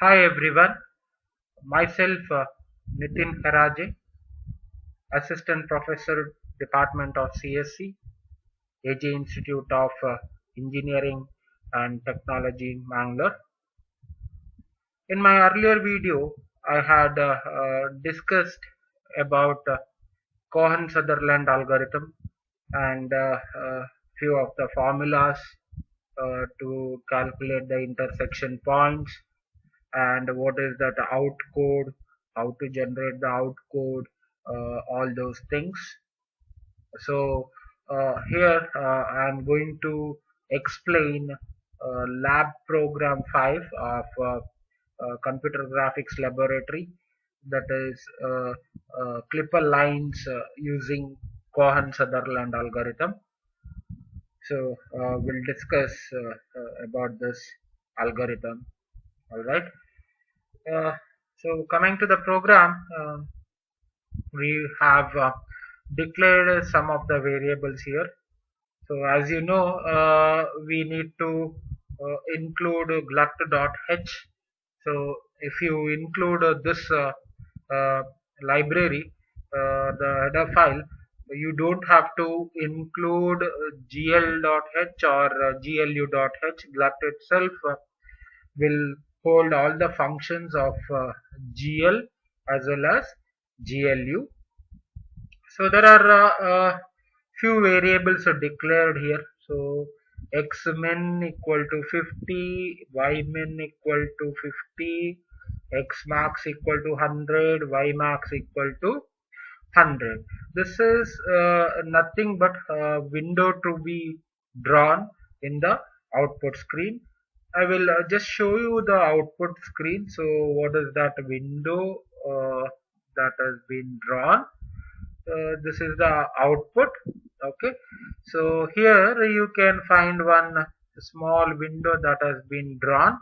Hi everyone, myself Nitin Haraje, Assistant Professor, Department of CSC, AJ Institute of Engineering and Technology, Mangalore. In my earlier video, I had discussed about Cohen-Sutherland algorithm and few of the formulas to calculate the intersection points and what is that outcode, how to generate the outcode, all those things. So here I am going to explain lab program 5 of computer graphics laboratory, that is clipper lines using Cohen-Sutherland algorithm. So we'll discuss about this algorithm. All right. Uh, so coming to the program, we have declared some of the variables here. So as you know, we need to include glut.h. So if you include this uh, library, the header file, you don't have to include gl.h or glu.h. Glut itself will hold all the functions of GL as well as GLU. So there are few variables are declared here. So x min equal to 50, y min equal to 50, x max equal to 100, y max equal to 100. This is nothing but a window to be drawn in the output screen. I will just show you the output screen. So what is that window that has been drawn? This is the output. Okay. So here you can find one small window that has been drawn.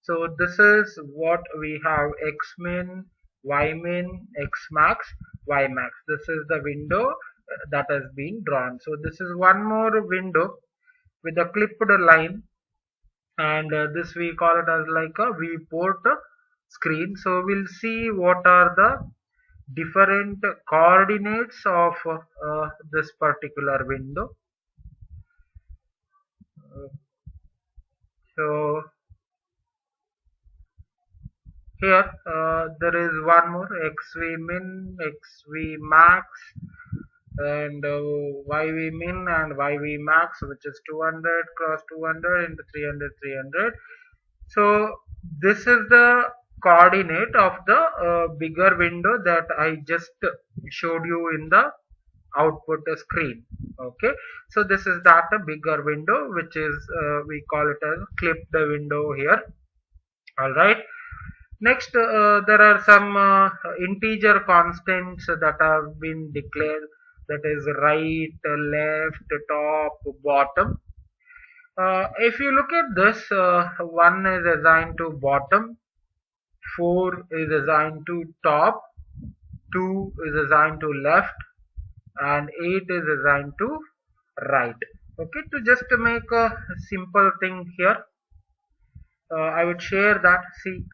So this is what we have: x min, y min, x max, y max. This is the window that has been drawn. So this is one more window with a clipped line, and this we call it as like a viewport screen. So we'll see what are the different coordinates of this particular window. Uh, so here there is one more: xv min, xv max, and yv min and yv max, which is 200 cross 200 into 300 300. So this is the coordinate of the bigger window that I just showed you in the output screen. Okay, so this is that a bigger window, which is we call it as clipped window here. All right. Next, there are some integer constants that have been declared, that is right, left, top, bottom. If you look at this, 1 is assigned to bottom, 4 is assigned to top, 2 is assigned to left, and 8 is assigned to right. Okay, to just make a simple thing here, I would share that. See,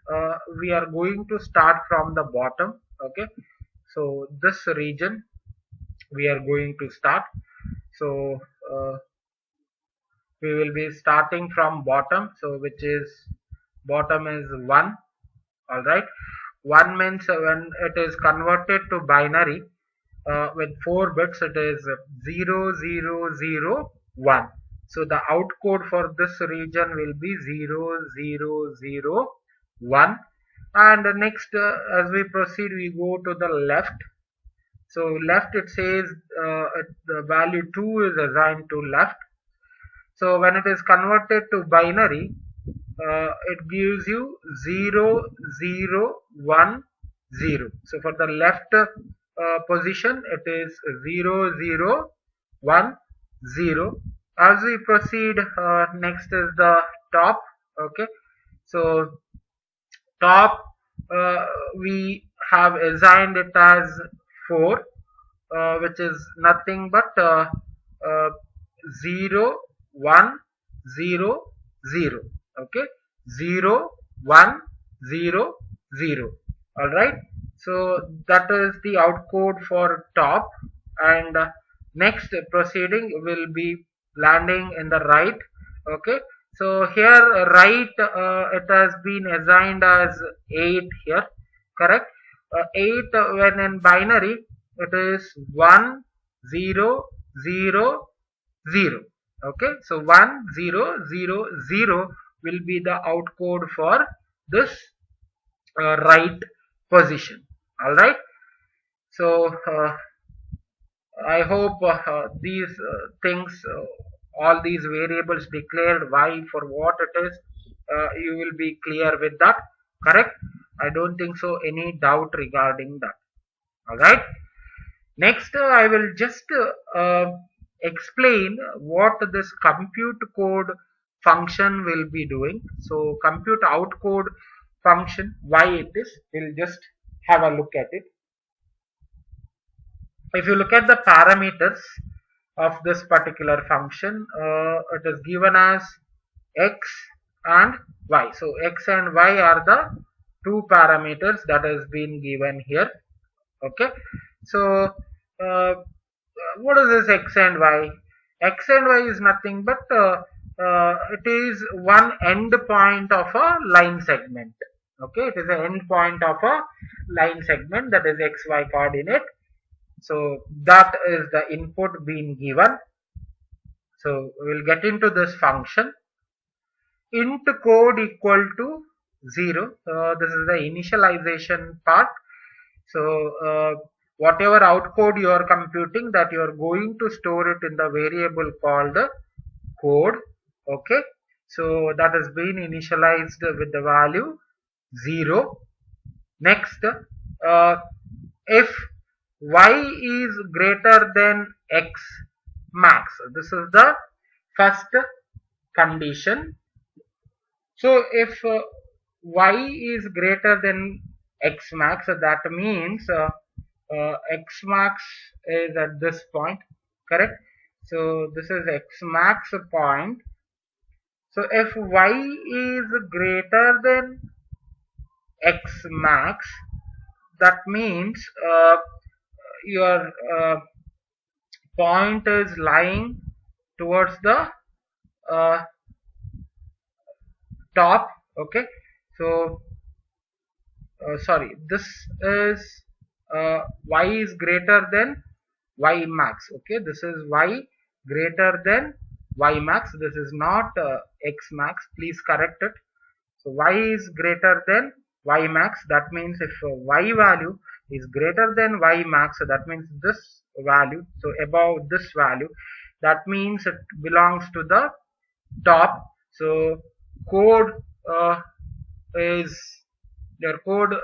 we are going to start from the bottom. Okay, so this region we are going to start. So we will be starting from bottom. So which is bottom is 1. All right, 1 means when it is converted to binary with 4 bits, it is 0001. So the outcode for this region will be 0001. And next, as we proceed, we go to the left. So left, it says the value 2 is assigned to left. So when it is converted to binary, it gives you 0010. So for the left position, it is 0010. As we proceed, next is the top. Okay, so top, we have assigned it as 4, which is nothing but uh, 0 1 0 0. Okay, 0 1 0 0. All right, so that is the outcode for top, and next proceeding will be landing in the right. Okay, so here right, it has been assigned as 8 here, correct. 8 when in binary it is 1 0 0 0. Okay, so 1 0 0 0 will be the outcode for this right position. All right, so I hope these things, all these variables declared, why, for what it is, you will be clear with that, correct. I don't think so any doubt regarding that. All right, next I will just explain what this compute code function will be doing. So compute outcode function, why it is, we'll just have a look at it. If you look at the parameters of this particular function, it is given as x and y. So x and y are the two parameters that has been given here. Okay, so what is this x and y? X and y is nothing but it is one end point of a line segment. Okay, it is an end point of a line segment, that is xy coordinate. So that is the input being given. So we'll get into this function. Int code equal to 0. This is the initialization part. So whatever outcode you are computing, that you are going to store it in the variable called code. Okay, so that has been initialized with the value 0. Next, if y is greater than x max, this is the first condition. So if y is greater than x max, that means x max is at this point, correct. So this is x max point. So if y is greater than x max, that means your point is lying towards the uh, top. Okay, so sorry, this is y is greater than y max. Okay, this is y greater than y max, this is not x max, please correct it. So y is greater than y max, that means if y value is greater than y max, so that means this value, so above this value, that means it belongs to the top. So code is your code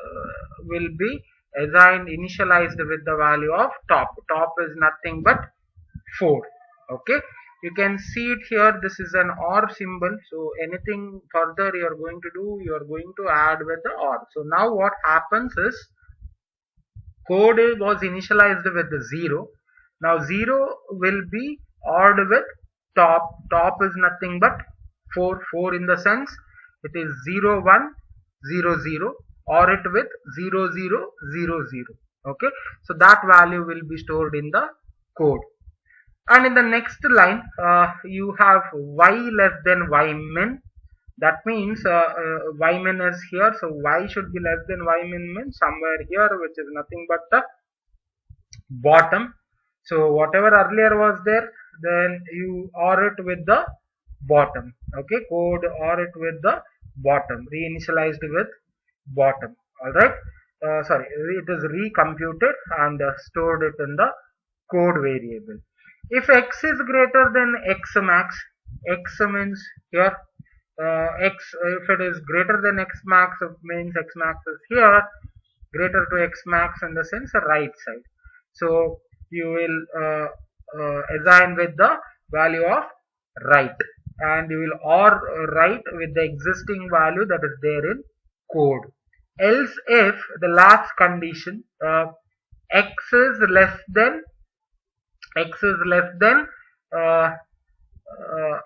will be assigned, initialized with the value of top. Top is nothing but 4. Okay, you can see it here, this is an OR symbol. So anything further you are going to do, you are going to add with the OR. So now what happens is, code was initialized with the 0. Now 0 will be ORed with top. Top is nothing but 4. 4 in the sense it is 0 1 0 0, or it with 0 0 0 0. Okay, so that value will be stored in the code. And in the next line, you have y less than y min. That means y min is here, so y should be less than y min somewhere here, which is nothing but the bottom. So whatever earlier was there, then you OR it with the bottom. Okay, code OR it with the bottom, reinitialized with bottom. All right, sorry, it is recomputed and stored it in the code variable. If x is greater than x max, x means here x, if it is greater than x max, it means x max is here, greater to x max in the sense right side. So you will assign with the value of right, and you will OR right with the existing value that is there in code. Else if the last condition, x is less than uh,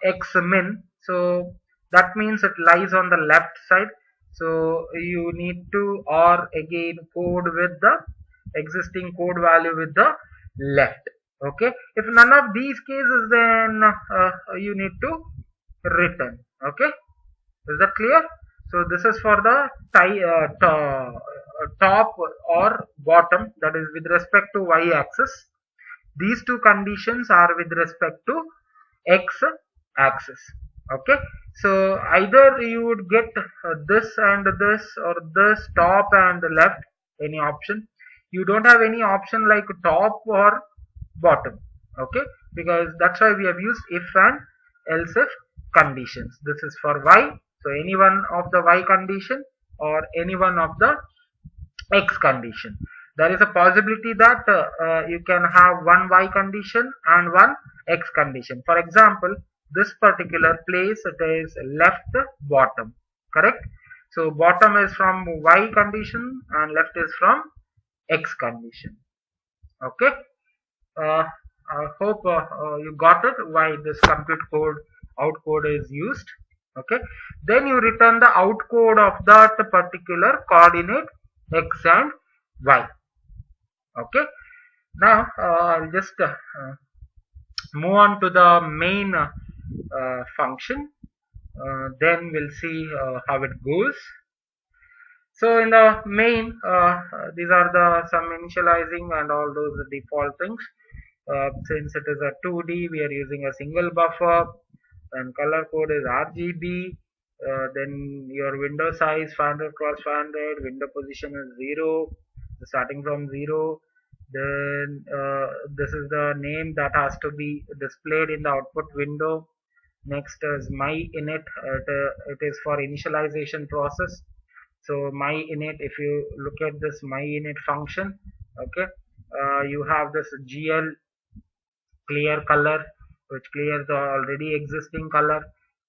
x min, so that means it lies on the left side. So you need to or again code with the existing code value with the left. Okay, if none of these cases, then you need to return. Okay, is that clear? So this is for the top or bottom, that is with respect to y axis. These two conditions are with respect to x axis. Okay, so either you would get this and this, or this top and left, any option. You don't have any option like top or bottom. Okay, because that's why we have used if and else if conditions. This is for y, so any one of the y condition or any one of the x condition. There is a possibility that you can have one y condition and one x condition. For example, this particular place, it is left bottom, correct? So bottom is from y condition and left is from x condition. Okay, uh, I hope you got it why this compute code out code is used. Okay, then you return the out code of that particular coordinate x and y. Okay, now I'll just move on to the main function. Then we'll see how it goes. So in the main, these are the some initializing and all those default things. Since it is a 2D, we are using a single buffer, and color code is RGB. Then your window size 500 cross 500, window position is 0, starting from 0. Then this is the name that has to be displayed in the output window. Next is my init. It is for initialization process. So my init, if you look at this my init function, okay, you have this GL clear color, which clears the already existing color,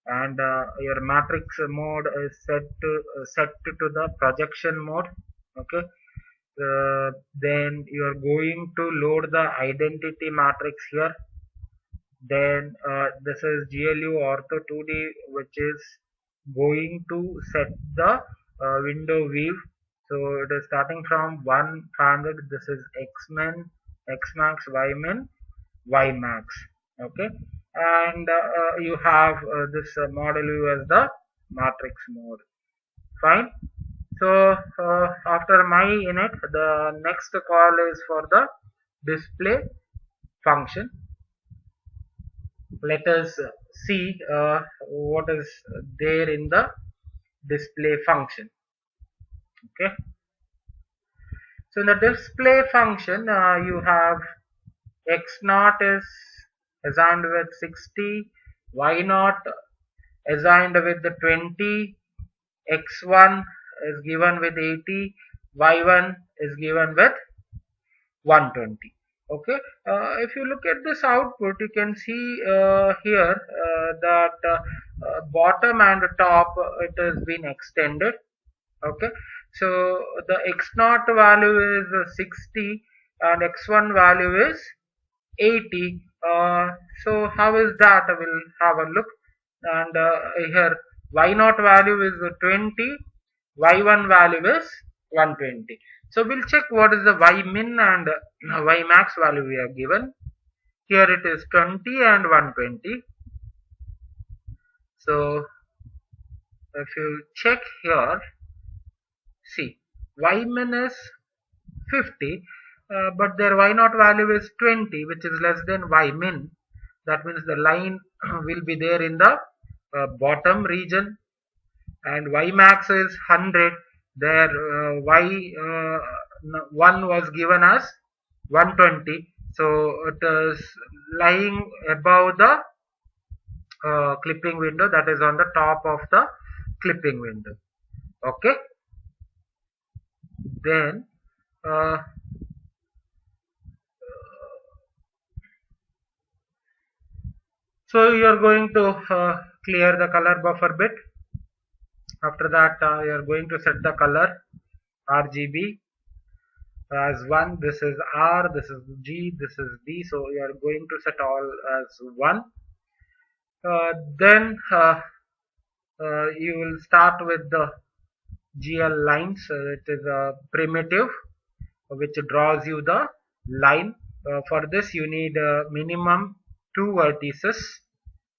and your matrix mode is set to the projection mode. Okay, then you are going to load the identity matrix here. Then this is GLU ortho 2D, which is going to set the window view. So it is starting from 100. This is xmin, xmax, ymin, ymax. Okay, and you have this model view as the matrix mode. Fine. So after my init, the next call is for the display function. Let us see what is there in the display function. Okay, so in the display function, you have x naught is assigned with 60, y naught assigned with the 20, x1 is given with 80, y1 is given with 120. Okay, if you look at this output, you can see here that bottom and top it has been extended. Okay, so the x naught value is 60 and x1 value is 80. So how is that? I will have a look. And here y naught value is 20, y1 value is 120. So we'll check what is the y min and y max value we are given. Here it is 20 and 120. So if you check here, see, y min is 50, but their y naught value is 20, which is less than y min. That means the line will be there in the bottom region, and y max is 100. There y1 was given as 120, so it is lying above the clipping window, that is on the top of the clipping window. Okay, then so you are going to clear the color buffer bit. After that, you are going to set the color RGB as 1. This is R, this is G, this is D. So you are going to set all as 1. Then you will start with the GL lines. It is a primitive which draws you the line. For this you need minimum 2 vertices.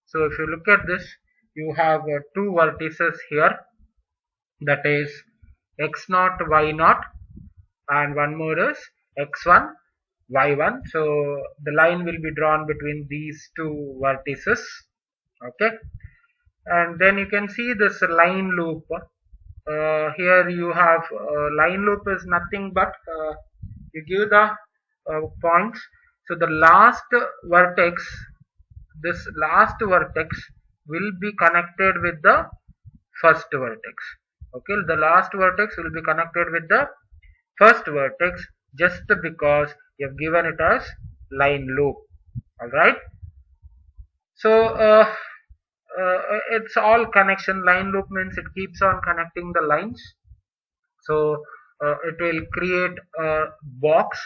So if you look at this, you have 2 vertices here, that is x0 y0, and one more is x1 y1. So the line will be drawn between these 2 vertices. Okay, and then you can see this line loop. Here you have line loop is nothing but you give the points. So the last vertex, this last vertex will be connected with the first vertex. Okay, the last vertex will be connected with the first vertex just because you have given it as line loop. Alright, so it's all connection. Line loop means it keeps on connecting the lines. So it will create a box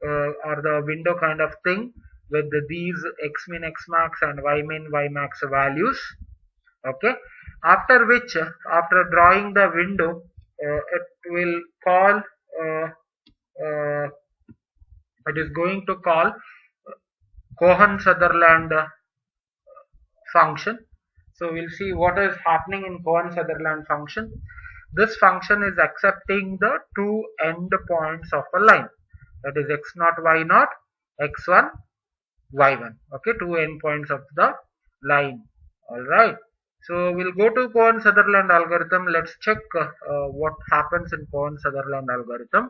or the window kind of thing with these x min, x max and y min, y max values. Okay, after which after drawing the window, it will call uh, it is going to call Cohen-Sutherland function. So we'll see what is happening in Cohen-Sutherland function. This function is accepting the two end points of a line, that is x0 y0, x1 y1. Okay, two end points of the line. All right, so we'll go to Cohen-Sutherland algorithm. Let's check what happens in Cohen-Sutherland algorithm.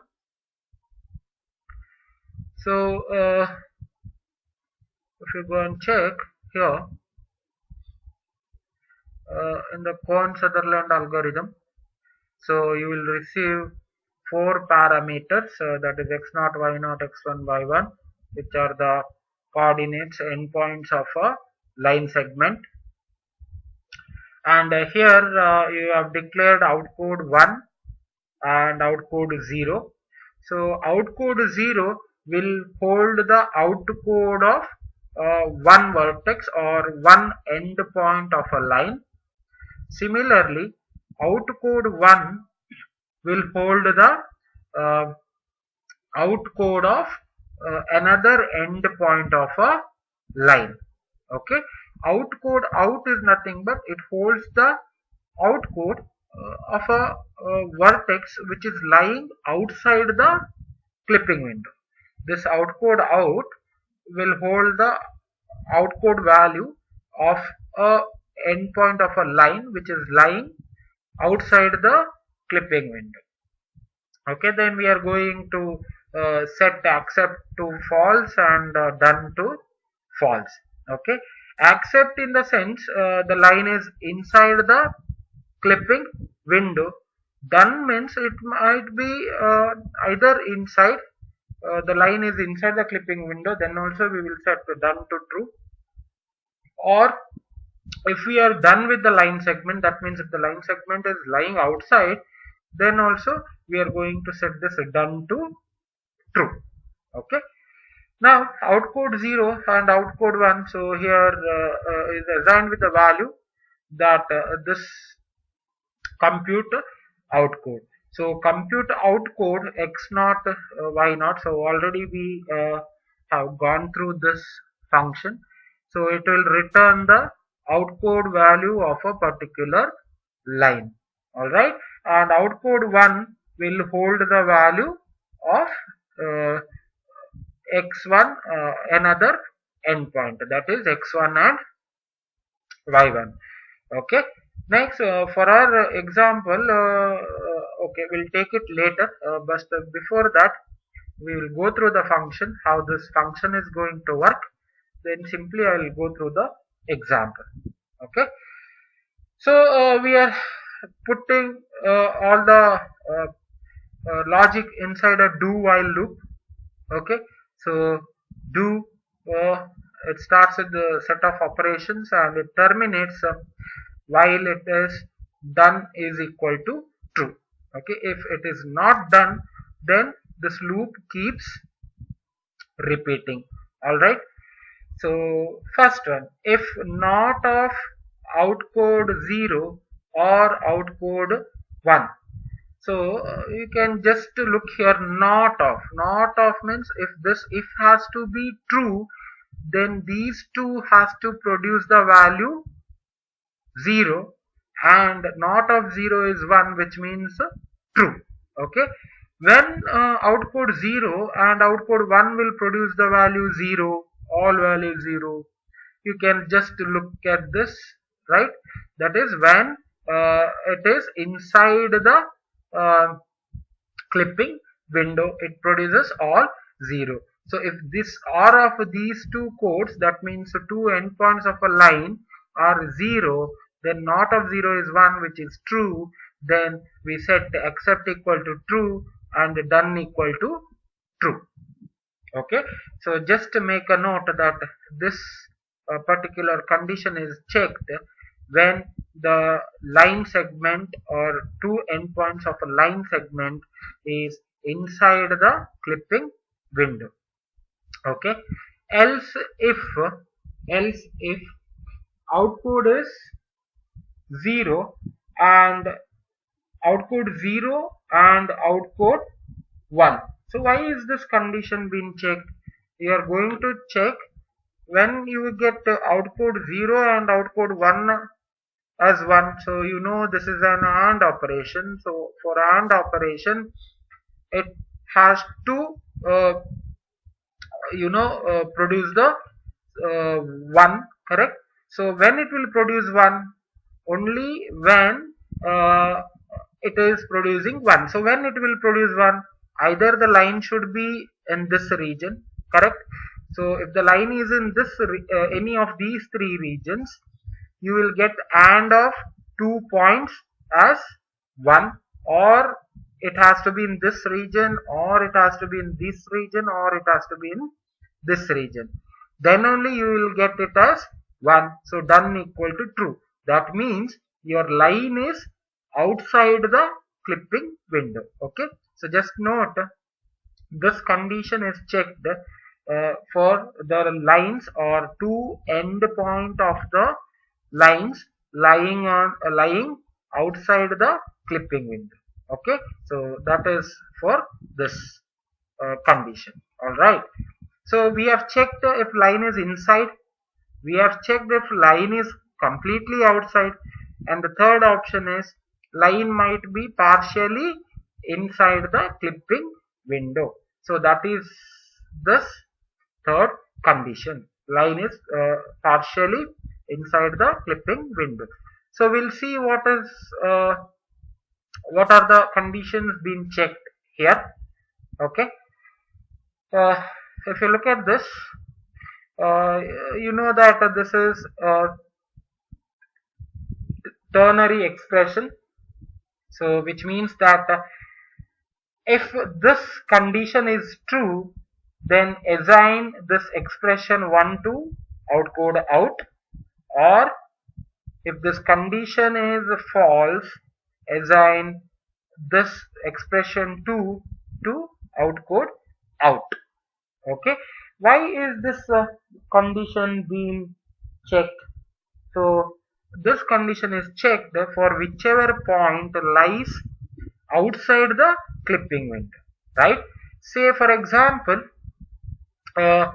So if you go and check here in the Cohen-Sutherland algorithm, so you will receive 4 parameters, that is x0 y0 x1 y1, which are the coordinates endpoints of a line segment. And here you have declared outcode 1 and outcode 0. So outcode 0 will hold the outcode of one vertex or one end point of a line. Similarly, outcode 1 will hold the outcode of another end point of a line. Okay, outcode out is nothing but it holds the outcode of a vertex which is lying outside the clipping window. This outcode out will hold the outcode value of a endpoint of a line which is lying outside the clipping window. Okay, then we are going to set accept to false and done to false. Okay, accept in the sense the line is inside the clipping window. Done means it might be either inside, the line is inside the clipping window, then also we will set the done to true. Or if we are done with the line segment, that means if the line segment is lying outside, then also we are going to set this done to true. Okay, now outcode 0 and outcode 1, so here is assigned with the value that this compute outcode. So compute outcode x0 y0. So already we have gone through this function. So it will return the outcode value of a particular line. Alright, and outcode 1 will hold the value of x1 another endpoint, that is x1 and y1. Okay, next for our example, okay, we'll take it later, but before that we will go through the function, how this function is going to work. Then simply I will go through the example. Okay, so we are putting all the logic inside a do while loop. Okay, so do it starts with the set of operations and it terminates while it is done is equal to true. Okay, if it is not done, then this loop keeps repeating. All right, so first one, if not of outcode 0 or outcode 1, So you can just look here, not of. Not of means if this if has to be true, then these two has to produce the value 0, and not of 0 is 1, which means true. Okay, when output 0 and output 1 will produce the value 0, all values 0, you can just look at this, right? That is when it is inside the uh, clipping window, it produces all 0. So if this or of these two codes, that means the two endpoints of a line are 0, then not of 0 is 1, which is true. Then we set except equal to true and done equal to true. Okay, so just to make a note that this particular condition is checked when the line segment or two endpoints of a line segment is inside the clipping window. Okay, else if else if output is 0 and output 0 and output 1. So why is this condition being checked? You are going to check when you get output 0 and output 1 as 1. So you know this is an AND operation. So for AND operation, it has to produce the 1, correct? So when it will produce 1? Only when it is producing 1. So when it will produce 1, either the line should be in this region, correct? So if the line is in this any of these three regions, you will get AND of 2 points as 1, or it has to be in this region, or it has to be in this region, or it has to be in this region. Then only you will get it as 1. So done equal to true. That means your line is outside the clipping window. Okay, so just note this condition is checked for the lines or two end point of the lines lying outside the clipping window. Okay, so that is for this condition. All right, so we have checked if line is inside, we have checked if line is completely outside, and the third option is line might be partially inside the clipping window. So that is this third condition, line is partially inside the clipping window. So we'll see what are the conditions being checked here. Okay, if you look at this, you know that this is a ternary expression, so which means that if this condition is true, then assign this expression 1 to outcode out, or if this condition is false, assign this expression 2 to outcode out. Okay, why is this condition being checked? So this condition is checked for whichever point lies outside the clipping window, right? Say for example, the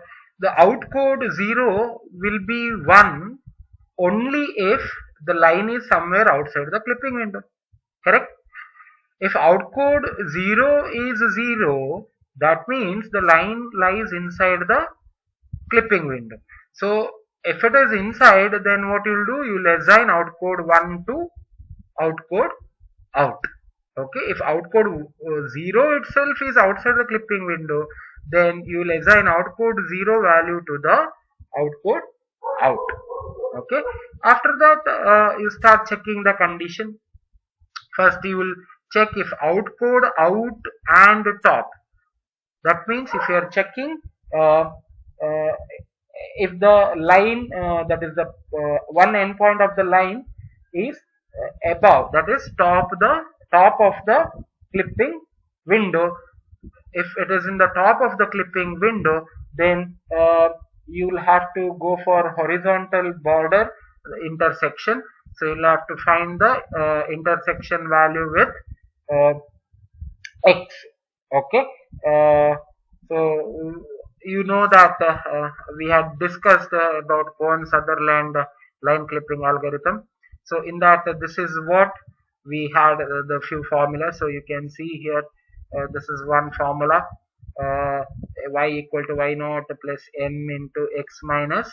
outcode 0 will be 1 only if the line is somewhere outside the clipping window, correct? If outcode 0 is 0, that means the line lies inside the clipping window. So if it is inside, then what you will do, you will assign outcode 1 to outcode out. Okay, if outcode 0 itself is outside the clipping window, then you will assign outcode 0 value to the outcode out. Okay, after that you start checking the condition. First you will check if outcode out and top. That means if you are checking if the line that is the one endpoint of the line is above, that is top of the clipping window. If it is in the top of the clipping window, then you will have to go for horizontal border intersection. So you'll have to find the intersection value with x. Okay, so you know that we had discussed about Cohen-Sutherland line clipping algorithm. So in that, this is what we had, the few formulas. So you can see here, this is one formula, uh, y equal to y naught plus m into x minus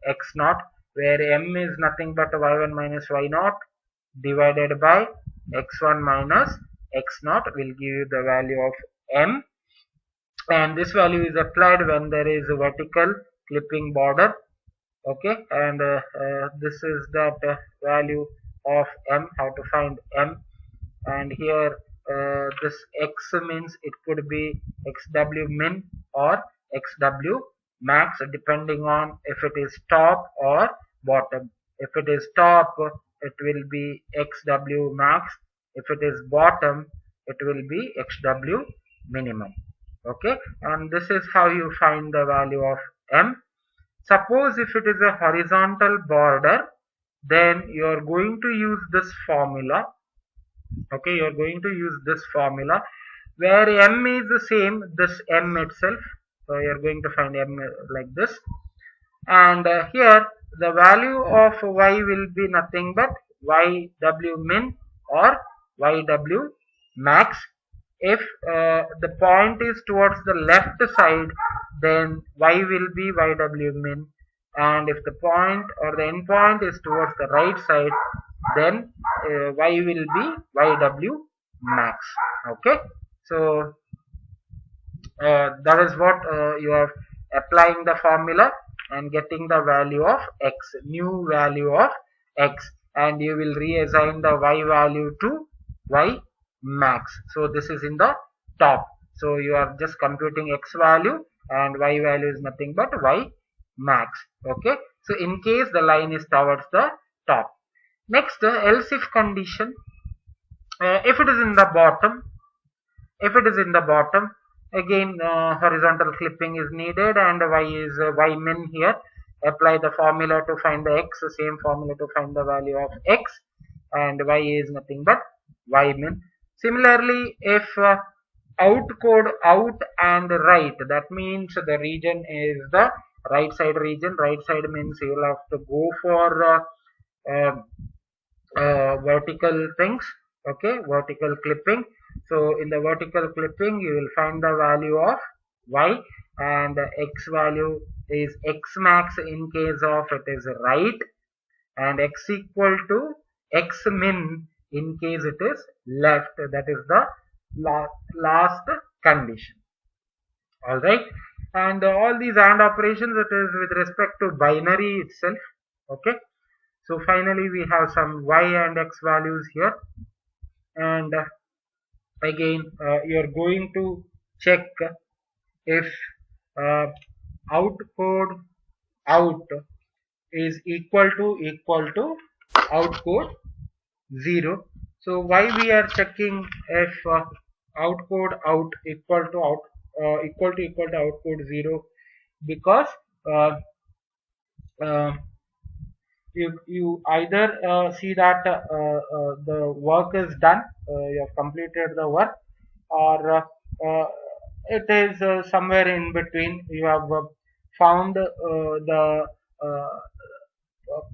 x naught, where m is nothing but y1 minus y naught divided by x1 minus x naught will give you the value of m, and this value is applied when there is a vertical clipping border. Okay, and this is that value of m, how to find m. And here this x means it could be xw min or xw max, depending on if it is top or bottom. If it is top, it will be xw max. If it is bottom, it will be xw minimum. Okay, and this is how you find the value of m. Suppose if it is a horizontal border, then you are going to use this formula. Okay, you are going to use this formula where m is the same, this m itself. So you are going to find m like this, and here the value of y will be nothing but yw min or yw max. If the point is towards the left side, then y will be yw min, and if the point or the end point is towards the right side, then y will be yw max. Okay, so that is what you are applying the formula and getting the value of x, new value of x, and you will reassign the y value to y max. So this is in the top, so you are just computing x value and y value is nothing but y max. Okay, so in case the line is towards the top. Next, else if condition. If it is in the bottom, if it is in the bottom, again horizontal clipping is needed, and y is y min here. Apply the formula to find the x, same formula to find the value of x, and y is nothing but y min. Similarly, if out code out and right, that means the region is the right side region. Right side means you will have to go for uh, vertical things. Okay, vertical clipping. So in the vertical clipping, you will find the value of y, and x value is x max in case of it is right, and x equal to x min in case it is left. That is the last condition. All right, and all these AND operations, it is with respect to binary itself. Okay, so finally we have some y and x values here, and again you are going to check if uh, out code out is equal to out code 0. So why we are checking if out code out equal to out code 0? Because uh, uh, you either see that the work is done, you have completed the work, or it is somewhere in between. You have found the uh,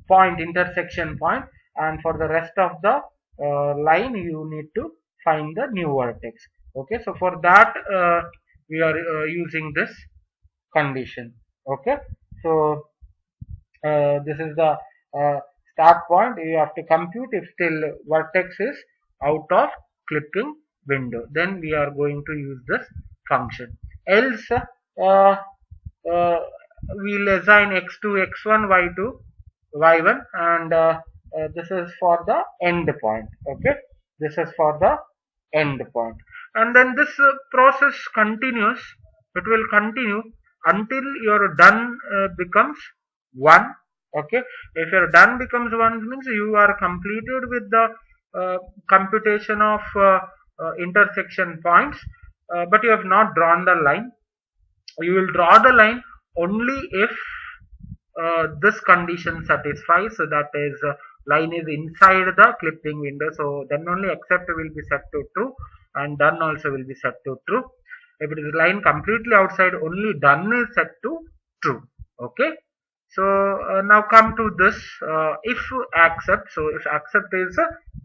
point, intersection point, and for the rest of the line you need to find the new vertex. Okay, so for that we are using this condition. Okay, so this is the start point. You have to compute if still vertex is out of clipping window, then we are going to use this function. Else uh, we'll assign x2 x1 y2 y1, and this is for the end point. Okay, this is for the end point, and then this process continues. It will continue until your done becomes 1. Okay, if your done becomes 1 means you are completed with the computation of intersection points, but you have not drawn the line. You will draw the line only if this condition satisfies, so that is line is inside the clipping window, so then only except will be set to true. and done also will be set to true. If it is line completely outside, only done is set to true. Okay. So now come to this if accept. So if accept is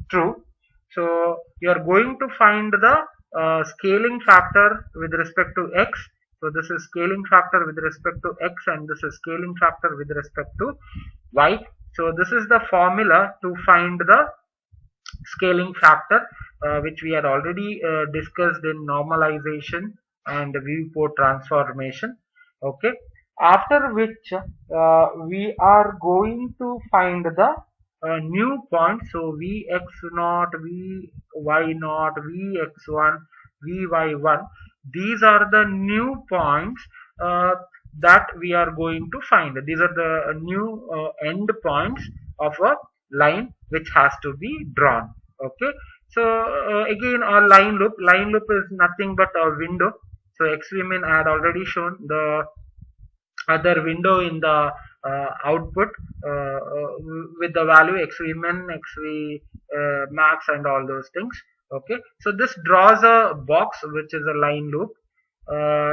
true, so you are going to find the scaling factor with respect to x. So this is scaling factor with respect to x, and this is scaling factor with respect to y. So this is the formula to find the scaling factor, which we had already discussed in normalization and viewport transformation. Okay, after which we are going to find the new point. So vx naught, vy naught, vx1, vy1, these are the new points that we are going to find. These are the new end points of a line which has to be drawn. Okay, so again a line loop is nothing but a window. So xvmin I had already shown the other window in the output with the value xvmin, xv max and all those things. Okay, so this draws a box which is a line loop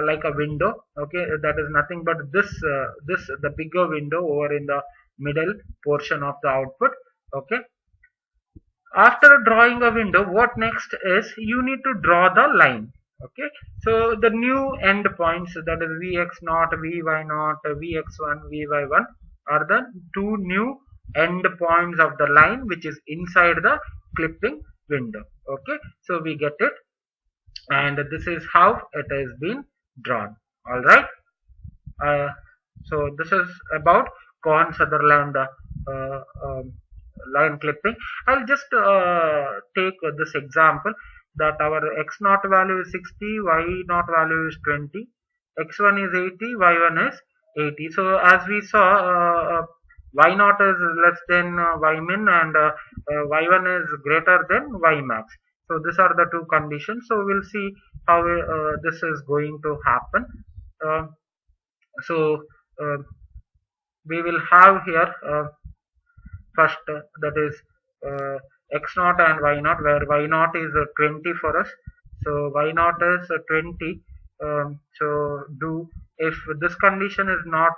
like a window. Okay, that is nothing but this the bigger window over in the middle portion of the output. Okay, after drawing a window, what next is you need to draw the line. Okay, so the new end points, that is vx naught, vy naught, vx1, vy1, are the two new end points of the line which is inside the clipping window. Okay, so we get it, and this is how it has been drawn. All right. uh, so this is about Cohen-Sutherland line clipping. I'll just take this example that our x naught value is 60, y naught value is 20, x1 is 80, y1 is 80. So as we saw, y naught is less than y min, and y1 is greater than y max. So these are the two conditions. So we'll see how this is going to happen. Uh, so uh, we will have here first that is x naught and y naught, where y naught is 20 for us. So y naught is 20. So do, if this condition is not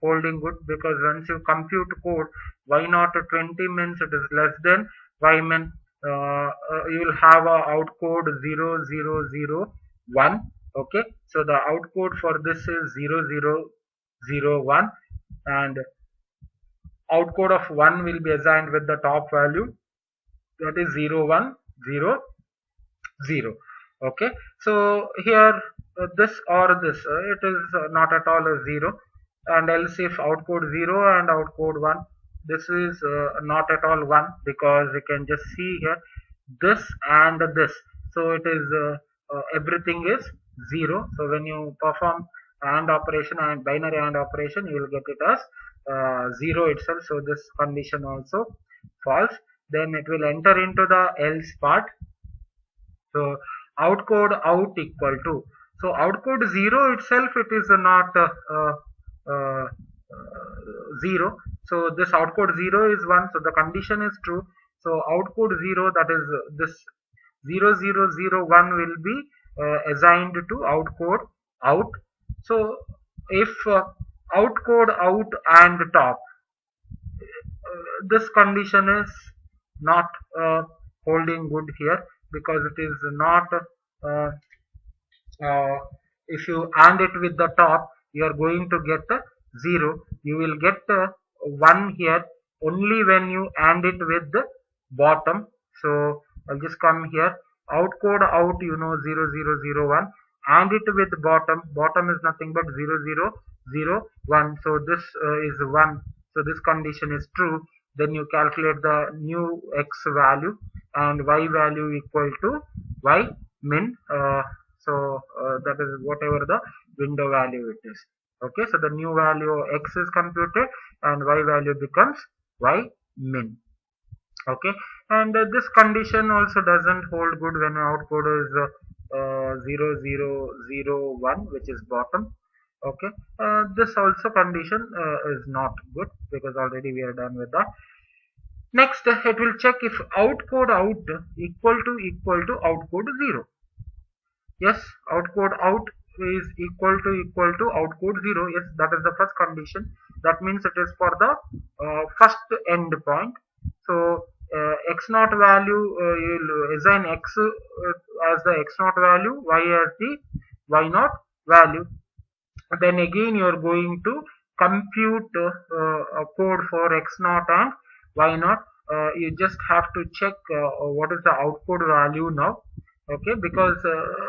holding good, because once you compute code, y naught 20 means it is less than y min. You will have a outcode 0 0 0 1. Okay, so the outcode for this is 0 0 0 1, and outcode of 1 will be assigned with the top value, that is 0 1 0 0. Okay, so here this or this, it is not at all a 0, and else if outcode 0 and outcode 1, this is not at all 1, because you can just see here this and this. So it is everything is 0. So when you perform AND operation and binary AND operation, you will get it as 0 itself. So this condition also false. Then it will enter into the else part. So outcode out equal to, so outcode 0 itself, it is not uh, 0. So this outcode 0 is 1. So the condition is true. So outcode 0, that is this 0001 will be assigned to outcode out. So if outcode out and top, this condition is not holding good here, because it is not uh, if you AND it with the top, you are going to get a 0. You will get 1 here only when you AND it with the bottom. So I'll just come here, outcode out, 0001, AND it with bottom. Bottom is nothing but 0001. So this is 1. So this condition is true. Then you calculate the new x value, and y value equal to y min. So that is whatever the window value it is. Okay, so the new value x is computed, and y value becomes y min. Okay, and this condition also doesn't hold good when outcode is 0001, which is bottom. Okay, this also condition is not good, because already we are done with that. Next, it will check if outcode out equal to outcode 0. Yes, outcode out is equal to outcode 0. Yes, that is the first condition. That means it is for the first endpoint. So x naught value, you'll assign x as the x naught value, y as the y naught value. Then again you are going to compute a code for x naught and y naught. You just have to check what is the output value now. Okay, because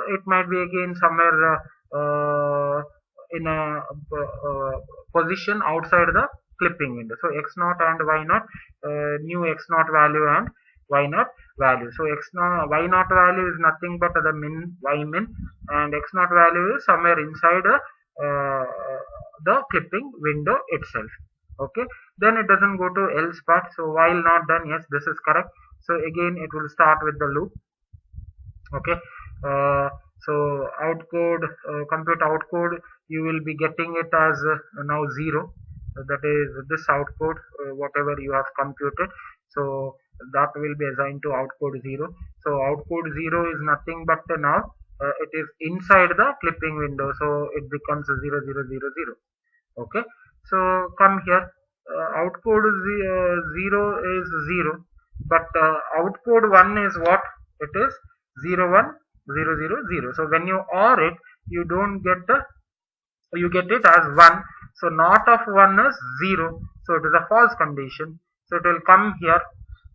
it might be again somewhere in a position outside the clipping window. So x naught and y naught, new x naught value and y naught value. So x naught y naught value is nothing but the y min, and x naught value is somewhere inside uh, the clipping window itself. Okay, then it doesn't go to else part. So while not done, yes, this is correct. So again it will start with the loop. Okay, uh, so outcode, compute outcode, you will be getting it as now 0. That is this outcode, whatever you have computed, so that will be assigned to outcode 0. So outcode 0 is nothing but now it is inside the clipping window, so it becomes 0 0 0 0. Okay, so come here, outcode 0 is 0, but outcode 1 is what it is, 0 1 0 0 0. So when you OR it, you don't get the, you get it as 1. So not of 1 is 0, so it is a false condition. So it will come here,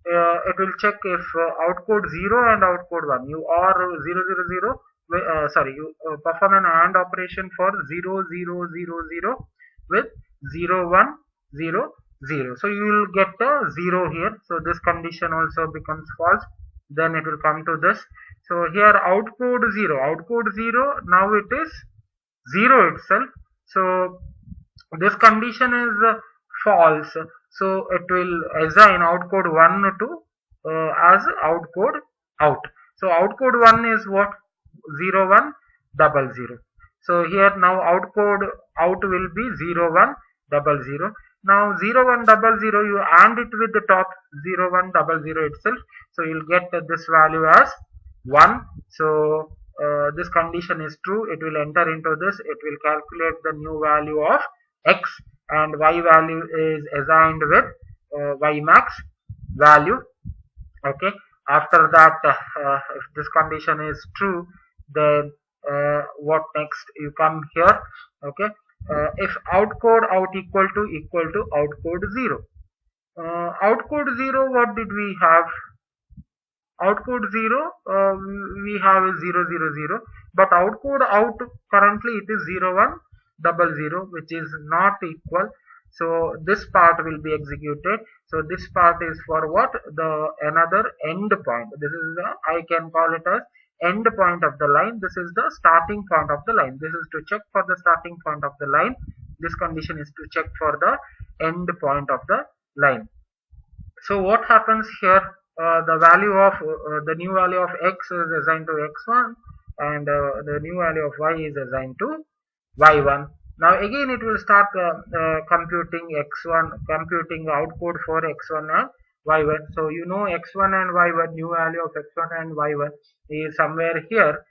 it will check if outcode 0 and outcode 1, you OR 0 0 0, sorry, you perform an AND operation for 0 0 0 0 with 0 1 0 0. So you will get a 0 here. So this condition also becomes false. Then it will come to this. So here outcode 0, outcode 0, now it is 0 itself. So this condition is false. So it will assign outcode 1 to as outcode out. So outcode 1 is what? 0 1 0 0. So here now outcode out will be 0 1 0 0. Now 0 1 0 0, you AND it with the top 0 1 0 0 itself. So you'll get this value as 1. So this condition is true. It will enter into this. It will calculate the new value of x, and y value is assigned with y max value. Okay, after that, if this condition is true, then what next? You come here. Okay, if outcode out equal to outcode 0. Outcode 0, what did we have? Outcode 0, we have is 0 0 0, but outcode out currently it is 0 1 0 0, which is not equal. So this part will be executed. So this part is for what? The another end point. This is the, I can call it as end point of the line. This is the starting point of the line. This is to check for the starting point of the line. This condition is to check for the end point of the line. So what happens here? The value of the new value of x is assigned to x1, and the new value of y is assigned to y1. Now again it will start computing x1, computing outcode for x1 and y1. So you know x1 and y1, new value of x1 and y1 is somewhere here,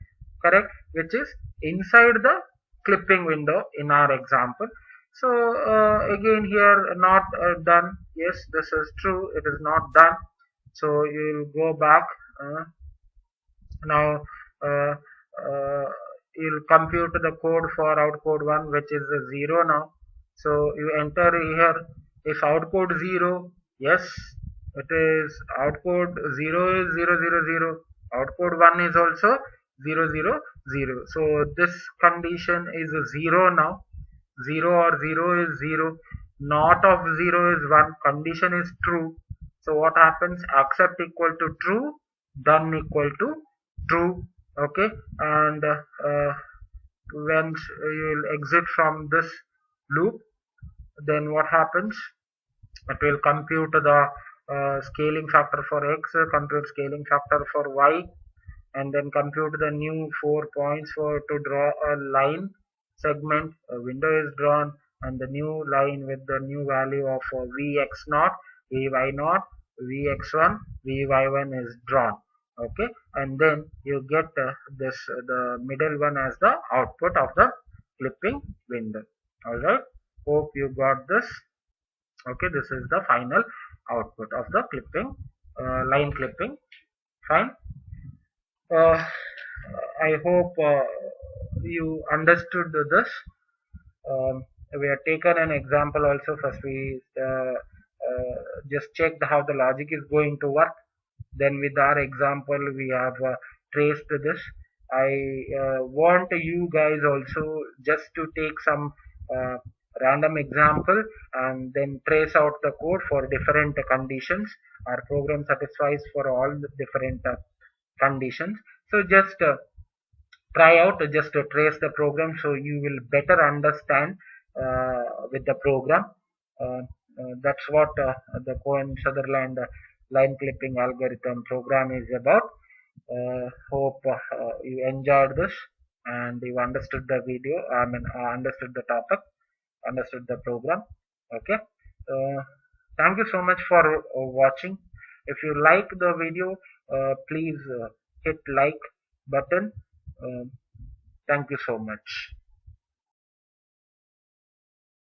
correct, which is inside the clipping window in our example. So again here not done. Yes, this is true, it is not done. So you will go back. Now uh, uh, you'll compute the code for outcode 1, which is a 0 now. So you enter here, if outcode 0, yes, it is outcode 0 is 0 0 0, outcode 1 is also 0 0 0. So this condition is a 0 now. 0 or 0 is 0, not of 0 is 1, condition is true. So what happens? Accept equal to true, done equal to true. Okay, and when you will exit from this loop, then what happens? It will compute the scaling factor for x, compute scaling factor for y, and then compute the new 4 points for to draw a line segment. A window is drawn, and the new line with the new value of vx naught, vy naught, Vx1, Vy1 is drawn. Okay, and then you get this the middle one as the output of the clipping window. All right, hope you got this. Okay, this is the final output of the clipping line clipping. Fine. uh, I hope you understood this. We have taken an example also. First we just checked how the logic is going to work. Then with our example we have traced this. I want you guys also just to take some uh, random example and then trace out the code for different conditions. Our program satisfies for all the different conditions. So just try out, just to trace the program so you will better understand with the program. That's what the Cohen-Sutherland line clipping algorithm program is about. Hope you enjoyed this and you understood the video. I mean, understood the topic, understood the program. Okay. Thank you so much for watching. If you like the video, please hit like button. Uh, Thank you so much.